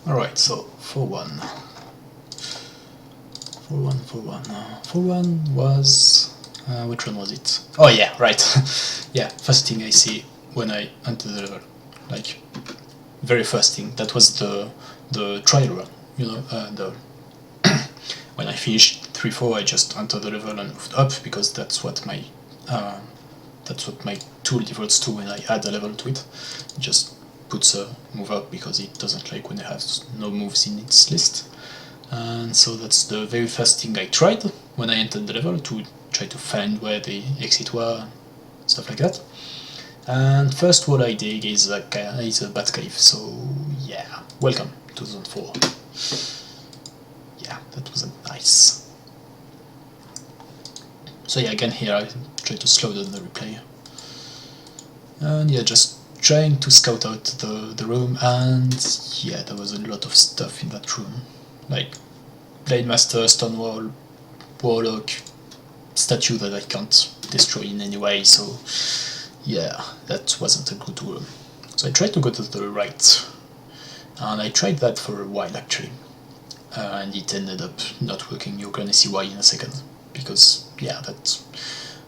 Alright, so 4-1. 4-1, 4-1. 4-1 was... which one was it? Oh yeah, right. Yeah, first thing I see when I enter the level. Like, very first thing. That was the trial run, you know, when I finished 3-4, I just entered the level and moved up because that's what my tool defaults to when I add a level to it. It just puts a move up because it doesn't like when it has no moves in its list. And so that's the very first thing I tried when I entered the level, to try to find where the exit were, stuff like that. And first wall I dig is a bat cave, so yeah, welcome to Zone 4. Yeah, that was nice. So yeah, again here I try to slow down the replay. And yeah, just trying to scout out the room, and yeah, there was a lot of stuff in that room. Like Blade Master, Stonewall, Warlock, statue that I can't destroy in any way, so yeah, that wasn't a good room. So I tried to go to the right, and I tried that for a while actually, and it ended up not working. You're gonna see why in a second, because yeah, that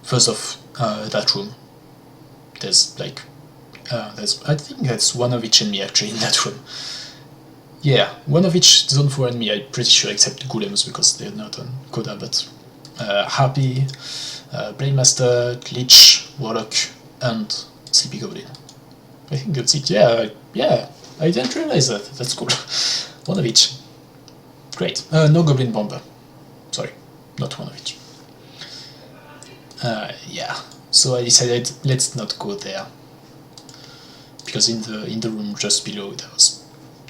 first off, that room, there's like I think that's one of each enemy actually in that room. Yeah, one of each Zone 4 enemy, I'm pretty sure, except Golems because they're not on Codad, but Harpy, Blade Master, Lich, Warlock, and Sleepy Goblin. I think that's it. Yeah, I didn't realize that. That's cool. One of each. Great. No Goblin Bomber. Sorry, not one of each. Yeah. So I decided let's not go there, because in the room just below there was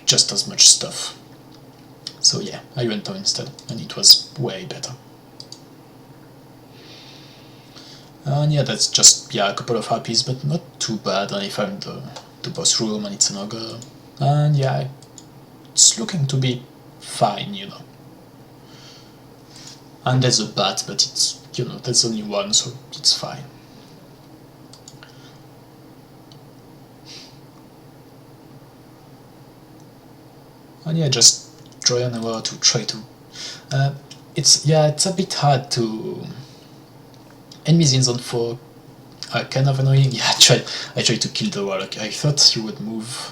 just as much stuff. So yeah, I went down instead, and it was way better. And yeah, that's just a couple of Harpies, but not too bad. And I found the boss room, and it's an ogre, and yeah, it's looking to be fine, you know. And there's a bat, but it's, you know, there's only one, so it's fine. And yeah, just try an hour to try to. It's a bit hard to. Enemies in Zone 4 are kind of annoying. Yeah, I tried to kill the Warlock. I thought he would move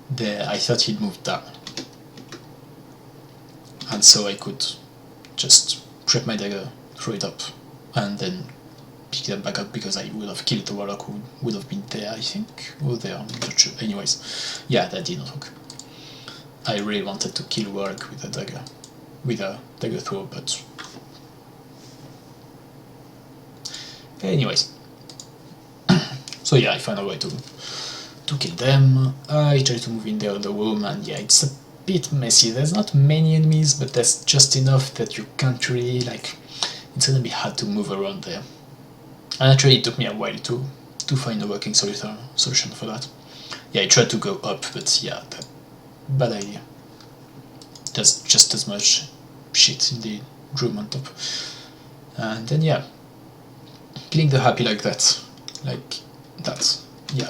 there. I thought he'd move down, and so I could just prep my dagger, throw it up, and then pick them back up, because I would have killed the Warlock, who would have been there, I think, or there, I'm not sure. Anyways, yeah, that did not work. I really wanted to kill Warlock with a dagger throw, but anyways. So yeah, I found a way to kill them. I try to move in the other room, and yeah, it's a bit messy. There's not many enemies, but there's just enough that you can't really, like, it's gonna be hard to move around there. And actually it took me a while to find a working solution for that. Yeah, I tried to go up, but yeah, bad idea. There's just as much shit in the room on top. And then yeah, killing the Happy like that, yeah,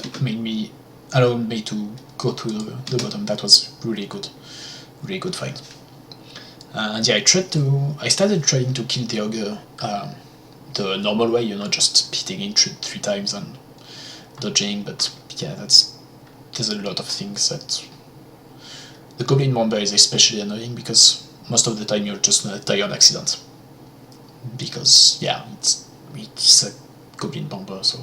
allowed me to go to the bottom. That was really good fight. And yeah, I started trying to kill the ogre the normal way, you know, just hitting it 3 times and dodging, but yeah, there's a lot of things that... The Goblin Bomber is especially annoying, because most of the time you're just gonna die on accident. Because, yeah, it's a Goblin Bomber, so...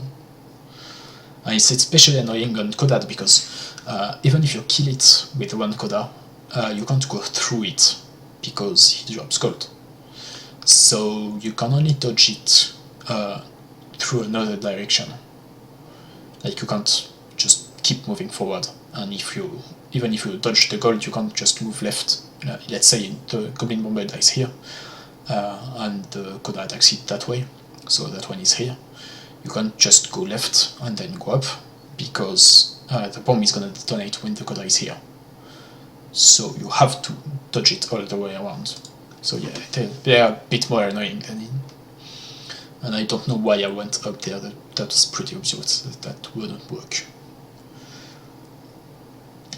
And it's especially annoying on Codad, because even if you kill it with one Coda, you can't go through it, because it drops gold. So you can only dodge it through another direction. Like, you can't just keep moving forward, and even if you dodge the gold, you can't just move left. Let's say the Goblin Bomber dies here, and the Coda attacks it that way, so that one is here. You can't just go left and then go up, because the bomb is gonna detonate when the Coda is here. So you have to dodge it all the way around. So yeah, they are a bit more annoying than in... And I don't know why I went up there. That was pretty obvious that wouldn't work.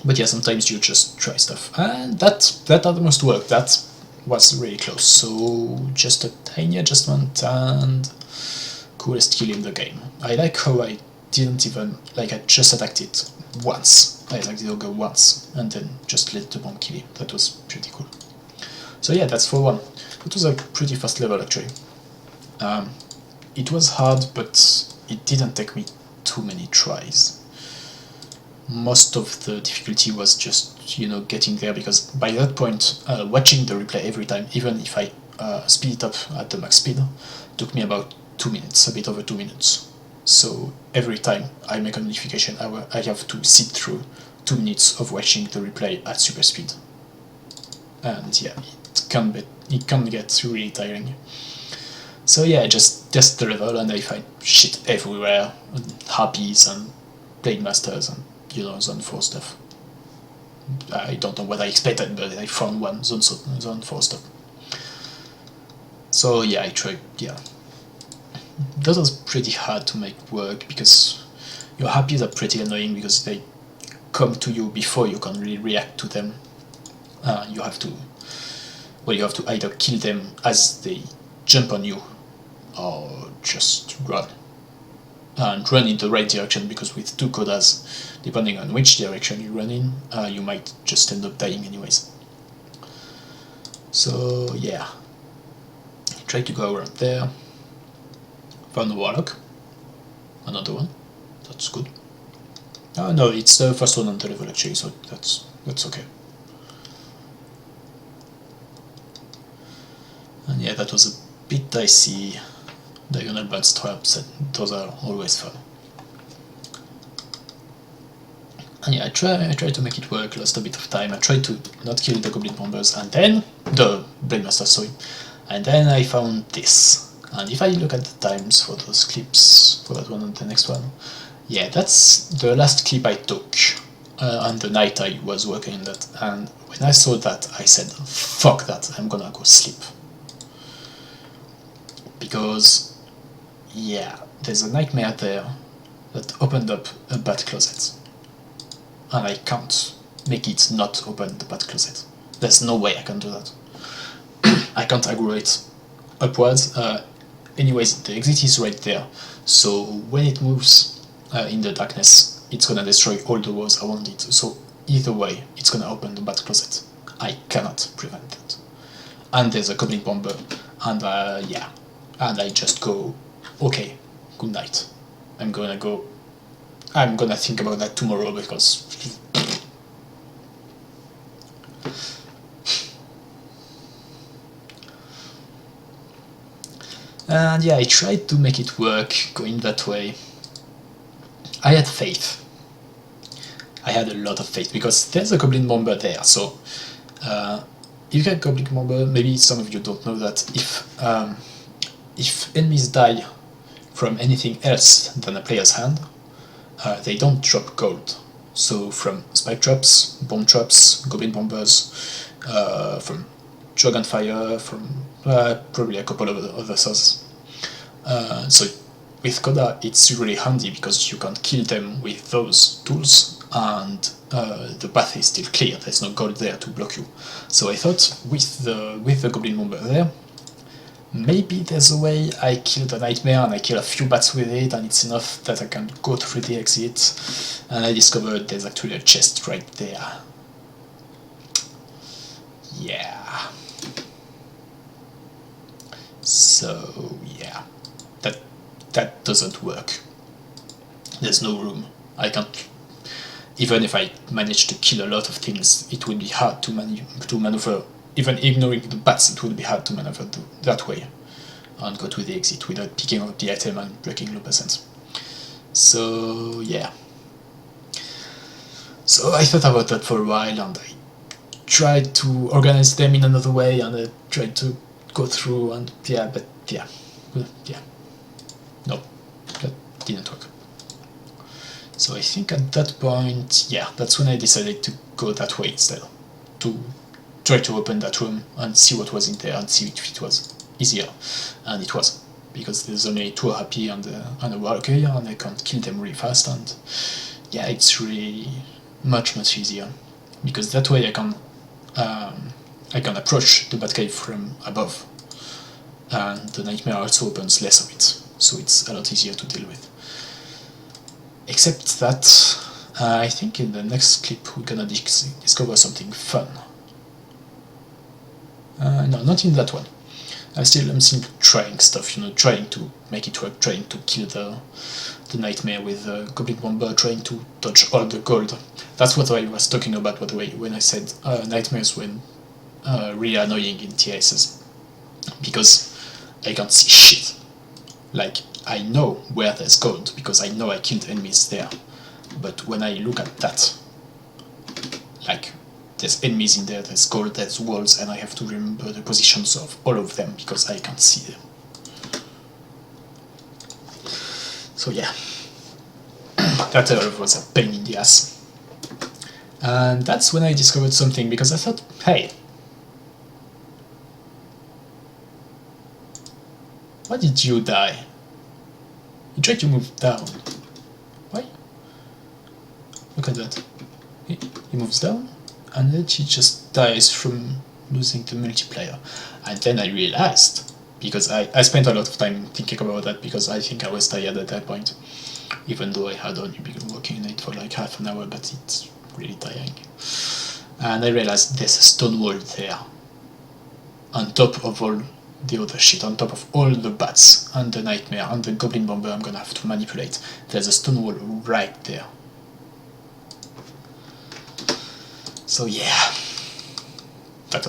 But yeah, sometimes you just try stuff, and that almost worked. That was really close. So just a tiny adjustment and coolest kill in the game. I like how I didn't even, like, I just attacked it once. I attacked the ogre once and then just let the bomb kill him. That was pretty cool. So yeah, that's for one. It was a pretty fast level actually. It was hard, but it didn't take me too many tries. Most of the difficulty was just, you know, getting there, because by that point, watching the replay every time, even if I speed it up at the max speed, took me about 2 minutes, a bit over 2 minutes. So every time I make a notification, I have to sit through 2 minutes of watching the replay at super speed. And yeah, it can get really tiring. So yeah, I just test the level and I find shit everywhere, and harpies and blade masters and, you know, zone 4 stuff. I don't know what I expected, but I found one zone 4 stuff. So yeah, I tried, yeah. That was pretty hard to make work, because your harpies are pretty annoying because they come to you before you can really react to them. You have to either kill them as they jump on you, or just run. And run in the right direction, because with 2 Codas, depending on which direction you run in, you might just end up dying anyways. So yeah, try to go around there. Found a warlock, another one, that's good. No, it's the first one on the level actually, so that's okay. And yeah, that was a bit dicey. Diagonal bounce traps, those are always fun. And yeah, I tried to make it work, lost a bit of time. I tried to not kill the goblin bombers, and then the blade master, sorry, and then I found this. And if I look at the times for those clips, for that one and the next one, yeah, that's the last clip I took on the night I was working on that. And when I saw that, I said, fuck that, I'm gonna go sleep. Because, yeah, there's a nightmare there that opened up a bat closet. And I can't make it not open the bat closet. There's no way I can do that. I can't aggro it upwards. Anyways, the exit is right there, so when it moves in the darkness, it's gonna destroy all the walls around it. So either way, it's gonna open the bat closet. I cannot prevent that. And there's a goblin bomber, and yeah, and I just go, okay, good night. I'm gonna think about that tomorrow, because and yeah, I tried to make it work, going that way. I had faith. I had a lot of faith, because there's a goblin bomber there, so if you get goblin bomber, maybe some of you don't know that if enemies die from anything else than a player's hand, they don't drop gold. So from spike traps, bomb traps, goblin bombers, from dragonfire, from probably a couple of other sources. So with Codad, it's really handy, because you can kill them with those tools, and the path is still clear. There's no gold there to block you. So I thought, with the goblin bomber there, maybe there's a way I kill the nightmare and I kill a few bats with it, and it's enough that I can go through the exit. And I discovered there's actually a chest right there. Yeah. So yeah, that doesn't work. There's no room. I can't. Even if I manage to kill a lot of things, it would be hard to maneuver. Even ignoring the bats, it would be hard to maneuver that way and go to the exit without picking up the item and breaking low percent. So yeah. So I thought about that for a while, and I tried to organize them in another way, and I tried to go through, and yeah, no, that didn't work. So I think at that point, yeah, that's when I decided to go that way instead, to try to open that room and see what was in there and see if it was easier. And it was, because there's only 2 happy and a warlock here, and I can kill them really fast, and yeah, it's really much easier, because that way I can approach the Batcave from above, and the Nightmare also opens less of it, so it's a lot easier to deal with. Except that I think in the next clip we're gonna discover something fun. No, not in that one. I'm still trying stuff, trying to make it work, trying to kill the Nightmare with the Goblin Bomber, trying to dodge all the gold. That's what I was talking about, by the way, when I said Nightmares were really annoying in TASs, because I can't see shit. Like, I know where there's gold, because I know I killed enemies there, but when I look at that, like, there's enemies in there, there's gold, there's walls, and I have to remember the positions of all of them because I can't see them. So yeah, that was a pain in the ass. And that's when I discovered something, because I thought, hey, why did you die? You tried to move down. Why? Look at that. He moves down, and then he just dies from losing the multiplayer. And then I realized, because I spent a lot of time thinking about that, because I think I was tired at that point, even though I had only been working on it for like half an hour, but it's really tiring. And I realized there's a stone wall there, on top of all the other shit, on top of all the bats, and the Nightmare, and the Goblin Bomber I'm gonna have to manipulate. There's a stone wall right there. So yeah, that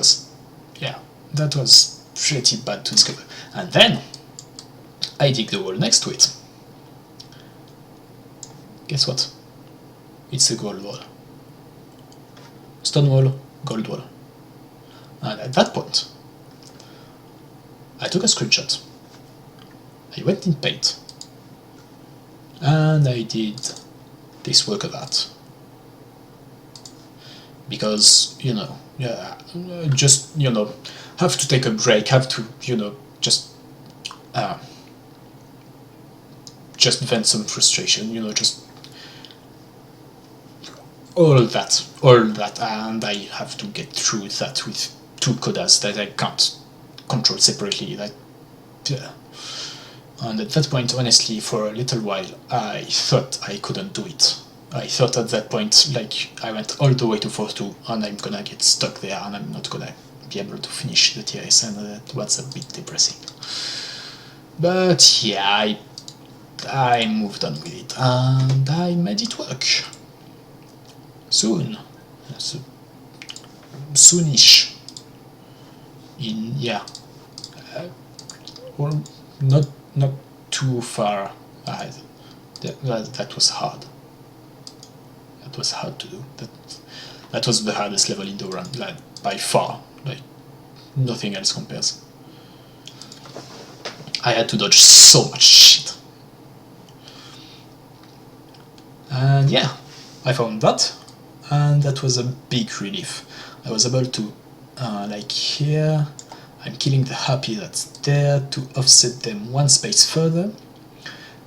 was pretty bad to discover. And then I dig the wall next to it. Guess what? It's a gold wall. Stone wall, gold wall. And at that point, I took a screenshot. I went in Paint, and I did this work of art. Because, just, have to take a break, have to, just vent some frustration, just all that, and I have to get through that with two Codas that I can't control separately. And at that point, honestly, for a little while, I thought I couldn't do it. I thought at that point, like, I went all the way to 4-2, and I'm gonna get stuck there, and I'm not gonna be able to finish the TAS, and that was a bit depressing. But yeah, I moved on with it, and I made it work. Soonish. Well, not too far ahead. That was hard. That was hard to do. That was the hardest level in the run, like, by far. Like, nothing else compares. I had to dodge so much shit. And yeah, I found that, and that was a big relief. I was able to, like here, I'm killing the Happy that's there to offset them one space further,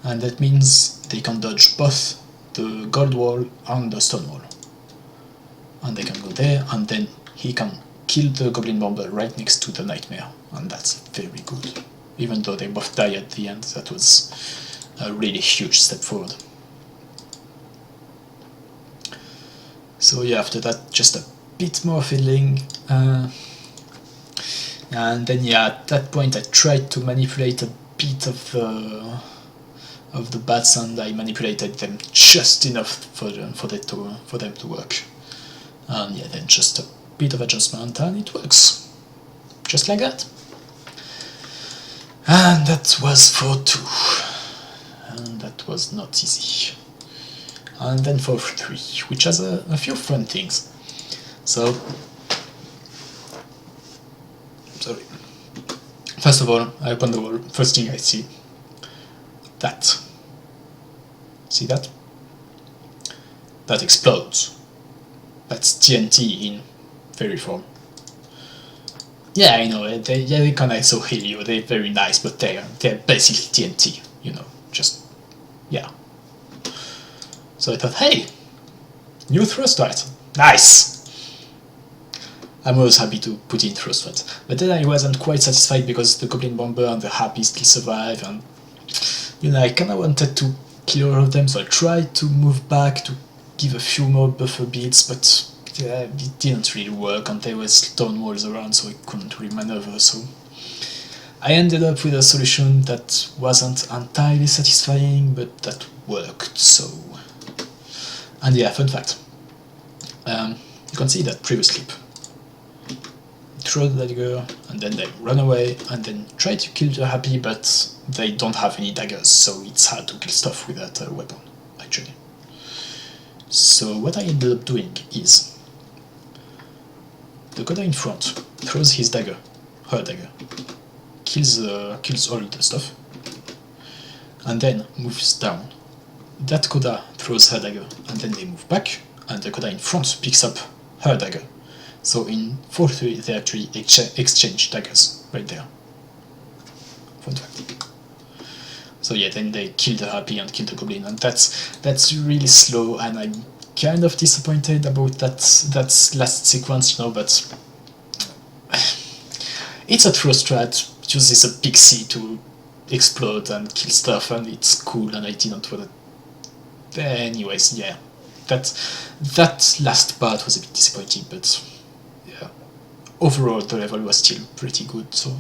and that means they can dodge both the gold wall and the stone wall. And they can go there, and then he can kill the Goblin Bomber right next to the Nightmare, and that's very good. Even though they both die at the end, that was a really huge step forward. So yeah, after that, just a bit more fiddling, and then yeah, at that point I tried to manipulate a bit of the bats, and I manipulated them just enough for them to work. And yeah, then just a bit of adjustment, and it works, just like that. And that was 4-2, and that was not easy. And then 4-3, which has a few fun things. So, sorry. First of all, I open the wall. First thing I see, that. See that? That explodes. That's TNT in fairy form. Yeah, I know, they can also heal you, they're very nice, but they're basically TNT, just, yeah. So I thought, hey, New thrust right. Nice! I'm always happy to put in thrust right. But then I wasn't quite satisfied because the Goblin Bomber and the Harpy still survive, and I kinda wanted to kill all of them, so I tried to move back to give a few more buffer beats, but it didn't really work, and there were stone walls around, so I couldn't really maneuver, so I ended up with a solution that wasn't entirely satisfying, but that worked, so... And yeah, fun fact. You can see that previous clip. Throw the dagger, and then they run away, and then try to kill the Happy, but they don't have any daggers, so it's hard to kill stuff with that weapon, actually. So what I ended up doing is... the Codad in front throws his dagger, her dagger, kills all the stuff, and then moves down. That Codad throws her dagger, and then they move back, and the Codad in front picks up her dagger. So in 4-3 they actually exchange daggers right there. Fun fact. So yeah, then they kill the Happy and kill the Goblin, and that's really slow, and I'm kind of disappointed about that last sequence, but it's a true strat. It uses a pixie to explode and kill stuff, and it's cool, and I didn't want it. Anyways, yeah, that last part was a bit disappointing, but yeah, overall the level was still pretty good, so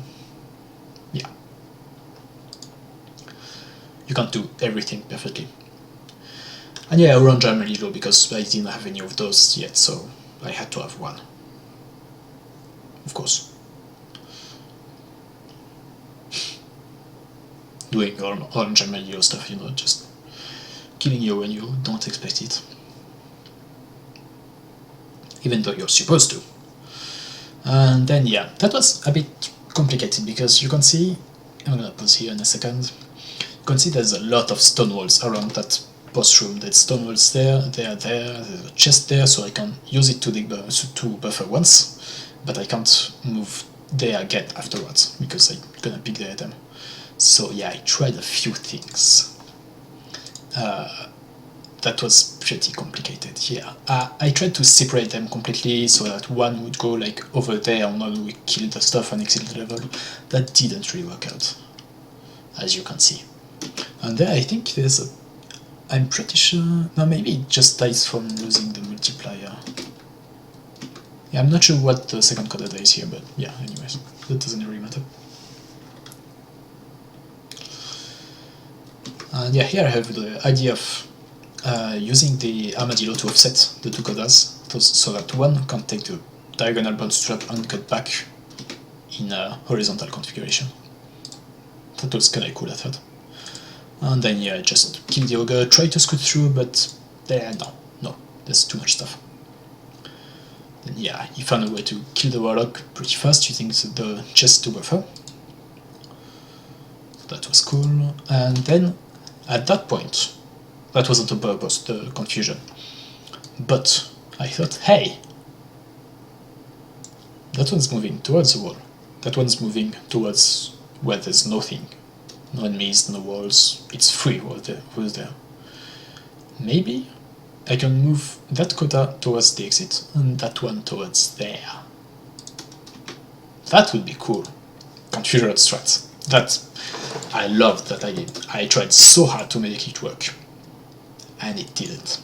yeah. You can't do everything perfectly. And yeah, orange I'm really low because I didn't have any of those yet, so I had to have one. Of course. Doing orange and yellow stuff, just killing you when you don't expect it. Even though you're supposed to. And then yeah, that was a bit complicated because you can see, I'm gonna pause here in a second, you can see there's a lot of stone walls around that boss room. There's stone walls there, there's a chest there, so I can use it to buffer once, but I can't move there again afterwards because I'm gonna pick the item. So yeah, I tried a few things. That was pretty complicated. Yeah, I tried to separate them completely so that one would go like over there and one would kill the stuff and exit the level. That didn't really work out, as you can see. And there I think there's a... I'm pretty sure... No, maybe it just dies from losing the multiplier. Yeah, I'm not sure what the second Codad is here, but yeah, anyways, that doesn't really matter. And yeah, here I have the idea of using the armadillo to offset the two Codads, so that one can take the diagonal bootstrap and cut back in a horizontal configuration. That was kinda cool, I thought. And then yeah, just kill the ogre, try to scoot through, but no, there's too much stuff. Then yeah, he found a way to kill the warlock pretty fast using the chest to buffer. So that was cool. And then at that point, that wasn't a purpose, the confusion. But I thought, hey, that one's moving towards the wall. That one's moving towards where there's nothing. No enemies, no walls, it's free who's there. Maybe I can move that Codad towards the exit and that one towards there. That would be cool. Configured strats. I loved that idea. I tried so hard to make it work. And it didn't.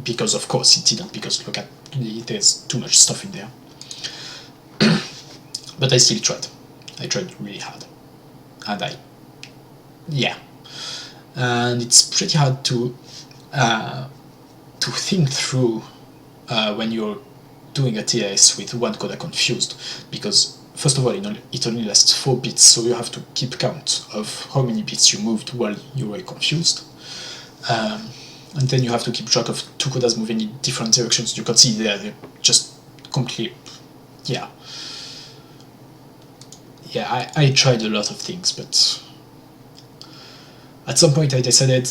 Because of course it didn't, because look at, there's too much stuff in there. But I still tried. I tried really hard. And yeah. And it's pretty hard to think through when you're doing a TAS with one Codad confused, because first of all, it only lasts 4 bits, so you have to keep count of how many bits you moved while you were confused. And then you have to keep track of 2 Codads moving in different directions. You can see they're just completely... yeah. Yeah, I tried a lot of things, but at some point I decided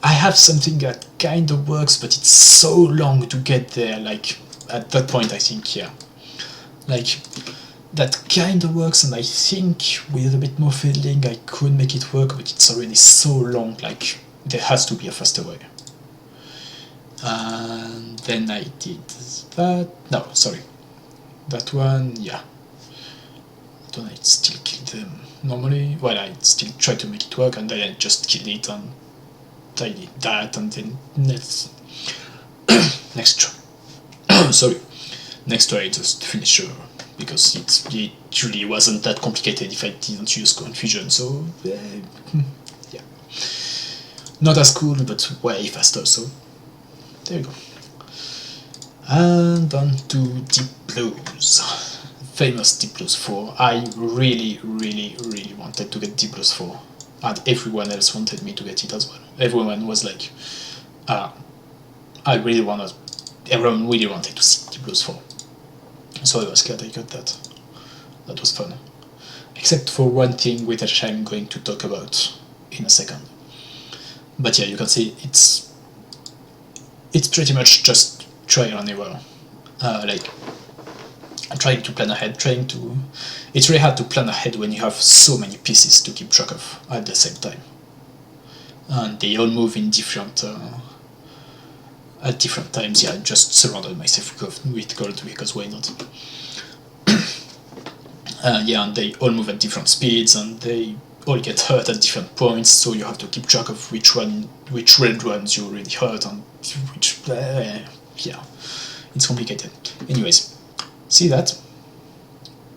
I have something that kind of works, but it's so long to get there. Like, at that point I think, yeah, like, that kind of works, and I think with a bit more fiddling I could make it work, but it's already so long, like, there has to be a faster way. And then I did that. No, sorry, that one, yeah. That one I still killed them normally. Well, I still tried to make it work, and then I just killed it, and I did that, and then next sorry, next try I just finish her, because it really wasn't that complicated if I didn't use confusion, so yeah. Not as cool, but way faster, so there you go. And on to Deep Blues. Famous Deep Blues 4. I really wanted to get Deep Blues 4, and everyone else wanted me to get it as well. Everyone was like, everyone really wanted to see Deep Blues 4. So I was glad I got that. That was fun. Except for one thing which I'm going to talk about in a second. But yeah, you can see it's pretty much just trial and error. Like, I'm trying to plan ahead, it's really hard to plan ahead when you have so many pieces to keep track of at the same time. And they all move in at different times. Yeah, I just surrounded myself with gold, because why not? Yeah, and they all move at different speeds, and they all get hurt at different points, so you have to keep track of which red ones you already hurt, and which... yeah, it's complicated. Anyways, see that?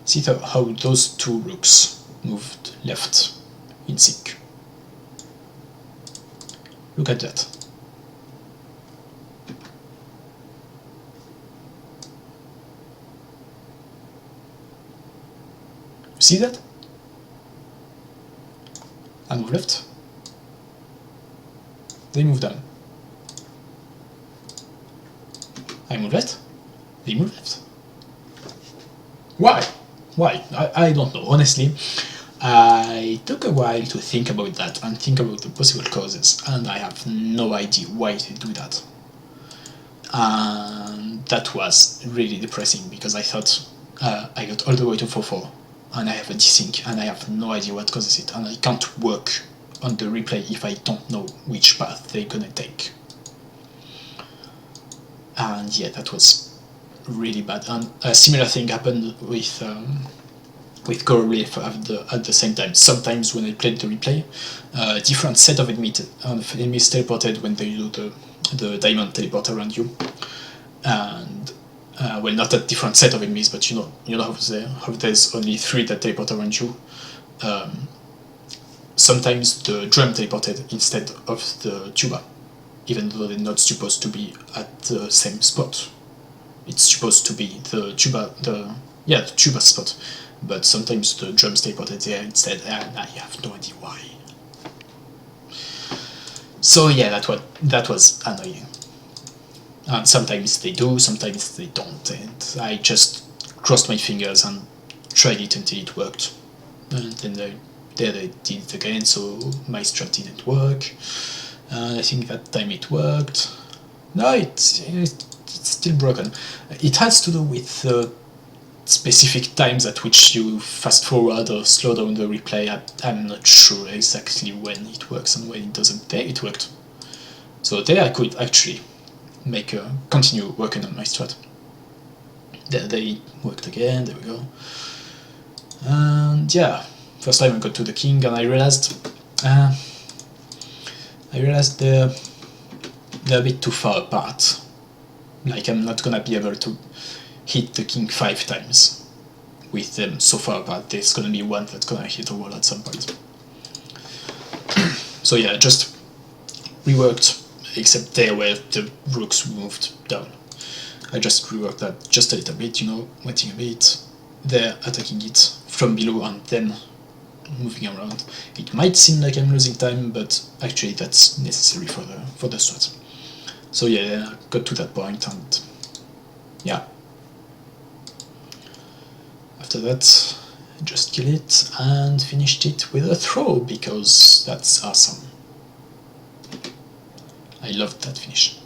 See how those two rooks moved left in sync. Look at that. See that? I move left. They move down. I move left. They move left. Why? Why? I don't know. Honestly, I took a while to think about that and think about the possible causes, and I have no idea why they do that. And that was really depressing, because I thought I got all the way to 4-4, and I have a desync, and I have no idea what causes it, and I can't work on the replay if I don't know which path they're gonna take. And yeah, that was really bad. And a similar thing happened with Coral Reef at the same time. Sometimes when I played the replay, different set of enemies teleported when they do the diamond teleport around you, and well, not a different set of enemies, but you know how there's only 3 that teleport around you. Sometimes the drum teleported instead of the tuba, even though they're not supposed to be at the same spot. It's supposed to be the tuba spot, but sometimes the drums teleported there instead, and I have no idea why. So yeah, that was annoying. And sometimes they do, sometimes they don't, and I just crossed my fingers and tried it until it worked. And then they did it again, so my strat didn't work. I think that time it worked. No, it's still broken. It has to do with specific times at which you fast forward or slow down the replay. I'm not sure exactly when it works and when it doesn't. There it worked. So there I could actually continue working on my strat. There they worked again, there we go. And yeah, first time I got to the king, and I realized they're a bit too far apart. Like, I'm not gonna be able to hit the king 5 times with them so far apart. There's gonna be one that's gonna hit a wall at some point. So yeah, I just reworked, except there where the rooks moved down. I just reworked that just a little bit, waiting a bit, there attacking it from below and then moving around. It might seem like I'm losing time, but actually that's necessary for the strat. So yeah, I got to that point, and yeah. After that, I just kill it and finished it with a throw, because that's awesome. I loved that finish.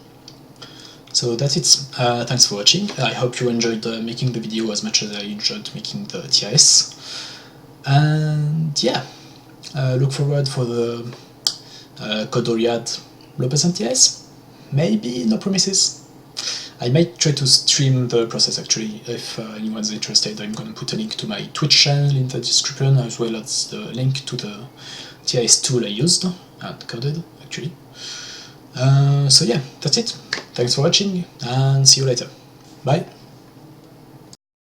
So that's it. Thanks for watching. I hope you enjoyed making the video as much as I enjoyed making the TAS. And yeah, look forward for the Codad low percent TAS. maybe no promises. I might try to stream the process actually, if anyone's interested. I'm gonna put a link to my Twitch channel in the description, as well as the link to the TAS tool I used at Codad actually. So yeah, that's it. Thanks for watching, and see you later. Bye!